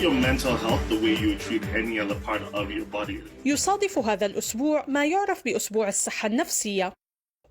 your mental health the way you treat any other part of your body. يصادف هذا الأسبوع ما يعرف بأسبوع الصحة النفسية،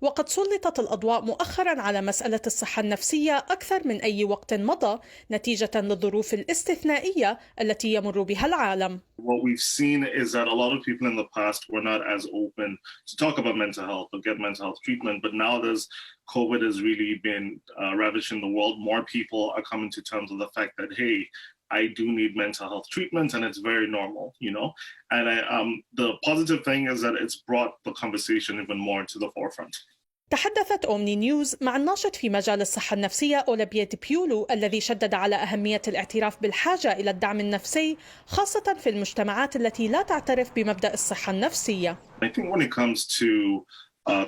وقد سلطت الأضواء مؤخرا على مسألة الصحة النفسية أكثر من أي وقت مضى نتيجة للظروف الاستثنائية التي يمر بها العالم. What we've seen is that a lot of people in the past were not as open to talk about mental health or get mental health treatment, but now there's COVID has really been ravaging the world. More people are coming to terms with the fact that, hey, I do need mental health treatment, and it's very normal, you know. And the positive thing is that it's brought the conversation even more to the forefront. تحدثت أومني نيوز مع الناشط في مجال الصحة النفسية أولابية بيولو الذي شدد على أهمية الاعتراف بالحاجة إلى الدعم النفسي خاصة في المجتمعات التي لا تعترف بمبدأ الصحة النفسية. I think when it comes to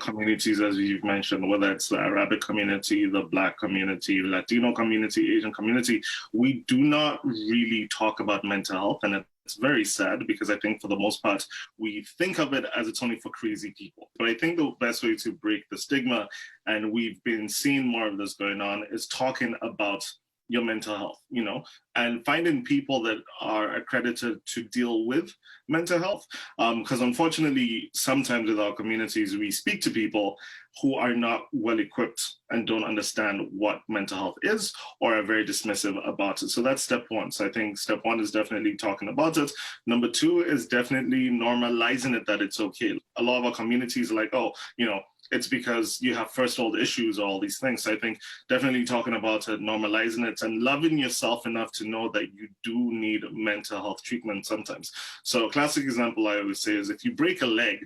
communities, as you've mentioned, whether it's the Arabic community, the Black community, Latino community, Asian community, we do not really talk about mental health. And it's very sad because I think for the most part, we think of it as it's only for crazy people. But I think the best way to break the stigma, and we've been seeing more of this going on, is talking about your mental health, you know, and finding people that are accredited to deal with mental health. Because unfortunately, sometimes with our communities, we speak to people who are not well equipped and don't understand what mental health is or are very dismissive about it. So that's step one. So I think step one is definitely talking about it. Number two is definitely normalizing it, that it's okay. A lot of our communities are like, oh, you know, it's because you have first world issues or all these things. So I think definitely talking about it, normalizing it, and loving yourself enough to know that you do need mental health treatment sometimes. So a classic example I always say is if you break a leg,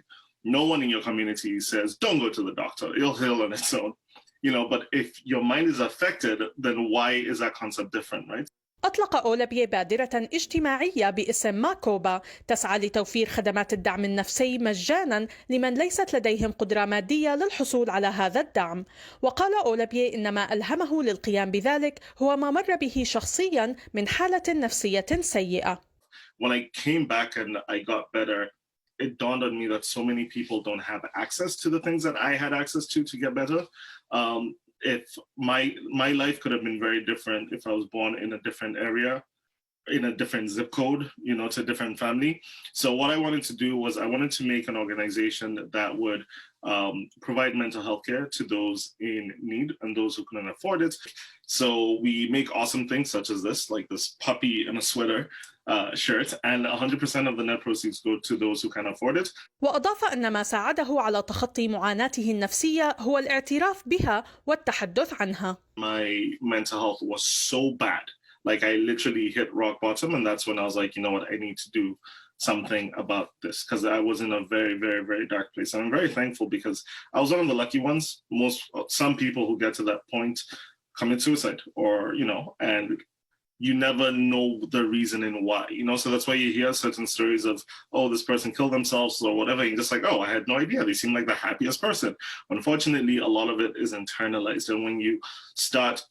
no one in your community says, don't go to the doctor, it'll heal on its own. You know, but if your mind is affected, then why is that concept different, right? أطلق أولابية بادرة اجتماعية باسم ماكوبا تسعى لتوفير خدمات الدعم النفسي مجانا لمن ليست لديهم قدرة مادية للحصول على هذا الدعم. وقال أولابية إن ما ألهمه للقيام بذلك هو ما مر به شخصيا من حالة نفسية سيئة. When I came back and I got better, it dawned on me that so many people don't have access to the things that I had access to get better. If my life could have been very different if I was born in a different area, in a different zip code, you know, to a different family. So what I wanted to do was I wanted to make an organization that would provide mental health care to those in need and those who couldn't afford it. So we make awesome things such as this, like this puppy in a sweater shirt, and 100% of the net proceeds go to those who can afford it. وأضاف أن ما ساعده على تخطي معاناته النفسية هو الاعتراف بها والتحدث عنها. My mental health was so bad. Like I literally hit rock bottom, and that's when I was like, you know what, I need to do something about this because I was in a very, very, very dark place. And I'm very thankful because I was one of the lucky ones. Some people who get to that point commit suicide or, you know, and you never know the reasoning why, you know, so that's why you hear certain stories of, oh, this person killed themselves or whatever. And you're just like, oh, I had no idea. They seem like the happiest person. Unfortunately, a lot of it is internalized. And when you start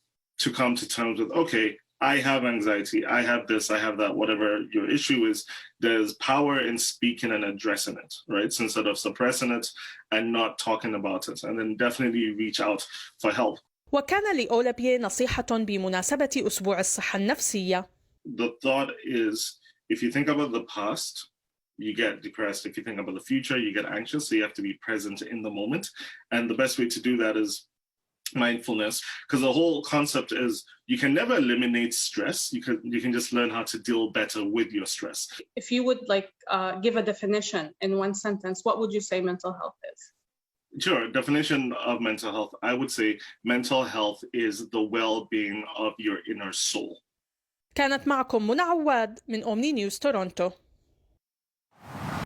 to come to terms with, okay, I have anxiety, I have this, I have that, whatever your issue is, there's power in speaking and addressing it, right? So instead of suppressing it and not talking about it, and then definitely reach out for help. وكان لأولابية نصيحة بمناسبة أسبوع الصحة النفسية. The thought is, if you think about the past, you get depressed. If you think about the future, you get anxious. So you have to be present in the moment. And the best way to do that is mindfulness, because the whole concept is you can never eliminate stress. You can just learn how to deal better with your stress. If you would give a definition in one sentence, what would you say mental health is? Sure. Definition of mental health. I would say mental health is the well-being of your inner soul. كانت معكم منى عواد من أومني نيوز تورونتو.